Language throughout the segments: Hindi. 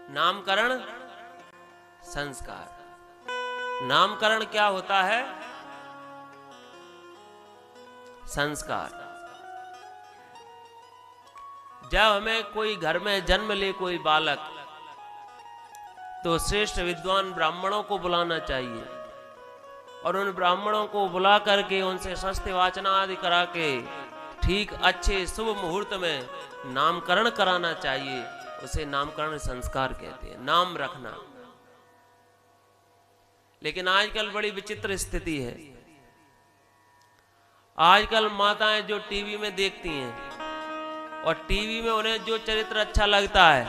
नामकरण संस्कार। नामकरण क्या होता है? संस्कार। जब हमें कोई घर में जन्म ले कोई बालक, तो श्रेष्ठ विद्वान ब्राह्मणों को बुलाना चाहिए और उन ब्राह्मणों को बुला करके उनसे शस्त्र वाचना आदि करा के ठीक अच्छे शुभ मुहूर्त में नामकरण कराना चाहिए। उसे नामकरण संस्कार कहते हैं, नाम रखना। लेकिन आजकल बड़ी विचित्र स्थिति है। आजकल माताएं जो टीवी में देखती हैं और टीवी में उन्हें जो चरित्र अच्छा लगता है,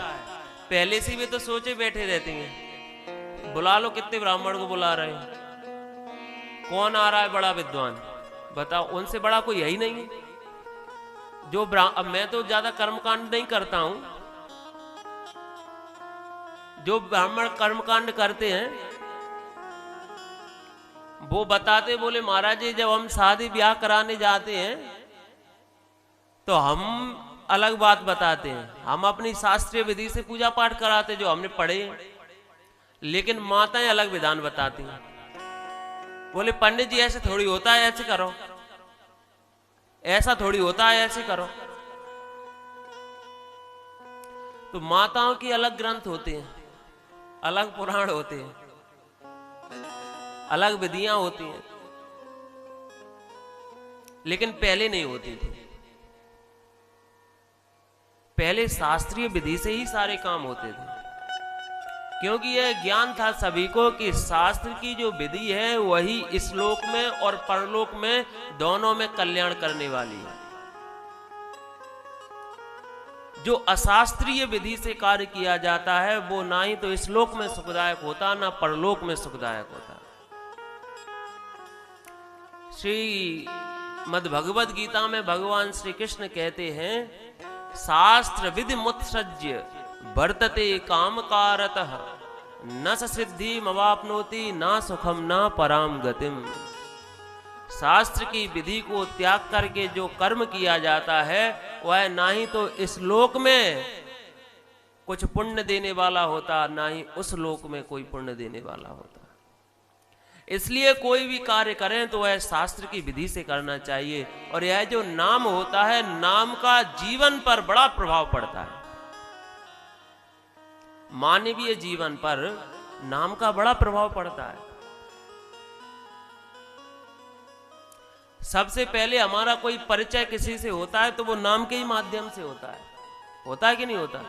पहले से भी तो सोचे बैठे रहती हैं। बुला लो, कितने ब्राह्मण को बुला रहे हैं, कौन आ रहा है बड़ा विद्वान, बताओ। उनसे बड़ा कोई यही नहीं है। जो अब मैं तो ज्यादा कर्मकांड नहीं करता हूं, जो ब्राह्मण कर्मकांड करते हैं वो बताते, बोले महाराज जी जब हम शादी ब्याह कराने जाते हैं तो हम अलग बात बताते हैं, हम अपनी शास्त्रीय विधि से पूजा पाठ कराते जो हमने पढ़े, लेकिन माताएं अलग विधान बताती हैं। बोले पंडित जी ऐसे थोड़ी होता है, ऐसे करो, ऐसा थोड़ी होता है, ऐसे करो। तो माताओं की अलग ग्रंथ होते हैं, अलग पुराण होते हैं, अलग विधियां होती हैं, लेकिन पहले नहीं होती थी। पहले शास्त्रीय विधि से ही सारे काम होते थे, क्योंकि यह ज्ञान था सभी को कि शास्त्र की जो विधि है वही इस लोक में और परलोक में दोनों में कल्याण करने वाली है। जो अशास्त्रीय विधि से कार्य किया जाता है वो ना ही तो इस लोक में सुखदायक होता, ना परलोक में सुखदायक होता। श्री मद् भगवद गीता में भगवान श्री कृष्ण कहते हैं, शास्त्र विधि मुत्सृज्य वर्तते काम कारतः न सिद्धि मवाप्नोति न सुखम न पराम गतिम। शास्त्र की विधि को त्याग करके जो कर्म किया जाता है वह ना ही तो इस लोक में कुछ पुण्य देने वाला होता, ना ही उस लोक में कोई पुण्य देने वाला होता। इसलिए कोई भी कार्य करें तो वह शास्त्र की विधि से करना चाहिए। और यह जो नाम होता है, नाम का जीवन पर बड़ा प्रभाव पड़ता है। मानवीय जीवन पर नाम का बड़ा प्रभाव पड़ता है। सबसे पहले हमारा कोई परिचय किसी से होता है तो वो नाम के ही माध्यम से होता है कि नहीं होता?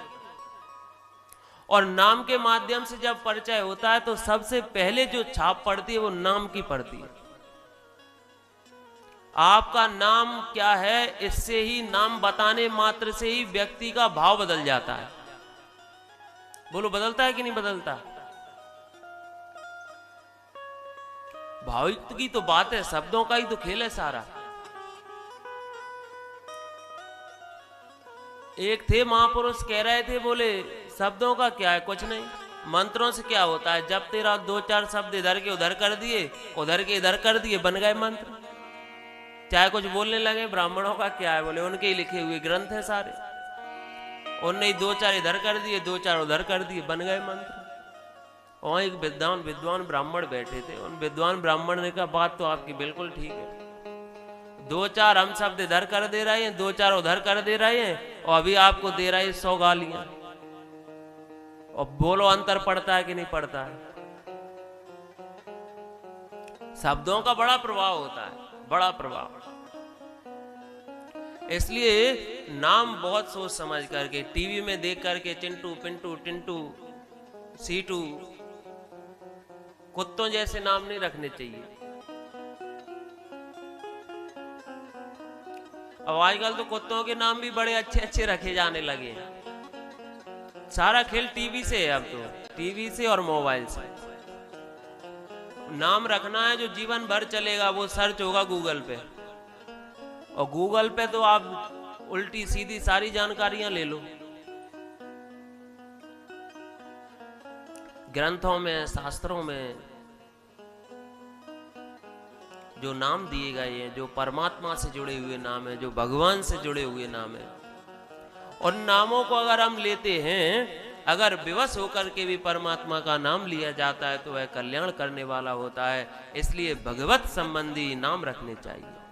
और नाम के माध्यम से जब परिचय होता है तो सबसे पहले जो छाप पड़ती है वो नाम की पड़ती है। आपका नाम क्या है, इससे ही, नाम बताने मात्र से ही व्यक्ति का भाव बदल जाता है। बोलो बदलता है कि नहीं बदलता? भावयुक्त की तो बात है, शब्दों का ही तो खेल है सारा। एक थे महापुरुष कह रहे थे, बोले शब्दों का क्या है, कुछ नहीं, मंत्रों से क्या होता है, जब तेरा दो चार शब्द इधर के उधर कर दिए, उधर के इधर कर दिए, बन गए मंत्र। चाहे कुछ बोलने लगे, ब्राह्मणों का क्या है, बोले उनके ही लिखे हुए ग्रंथ है सारे, उनने दो चार इधर कर दिए, दो चार उधर कर दिए, बन गए मंत्र। वहां एक विद्वान ब्राह्मण बैठे थे। उन विद्वान ब्राह्मण ने कहा, बात तो आपकी बिल्कुल ठीक है, दो चार हम शब्द इधर कर दे रहे हैं, दो चार उधर कर दे रहे हैं, और अभी आपको दे रहे हैं 100 गालियां। और बोलो अंतर पड़ता है कि नहीं पड़ता है? शब्दों का बड़ा प्रभाव होता है, बड़ा प्रभाव। इसलिए नाम बहुत सोच समझ करके, टीवी में देख करके चिंटू पिंटू टिंटू सीटू, कुत्तों जैसे नाम नहीं रखने चाहिए। अब आजकल तो कुत्तों के नाम भी बड़े अच्छे अच्छे रखे जाने लगे हैं। सारा खेल टीवी से है, अब तो टीवी से और मोबाइल से। नाम रखना है जो जीवन भर चलेगा, वो सर्च होगा गूगल पे, और गूगल पे तो आप उल्टी सीधी सारी जानकारियां ले लो। ग्रंथों में, शास्त्रों में जो नाम दिए गए हैं, जो परमात्मा से जुड़े हुए नाम है, जो भगवान से जुड़े हुए नाम है, और नामों को अगर हम लेते हैं, अगर विवश होकर के भी परमात्मा का नाम लिया जाता है तो वह कल्याण करने वाला होता है। इसलिए भगवत संबंधी नाम रखने चाहिए।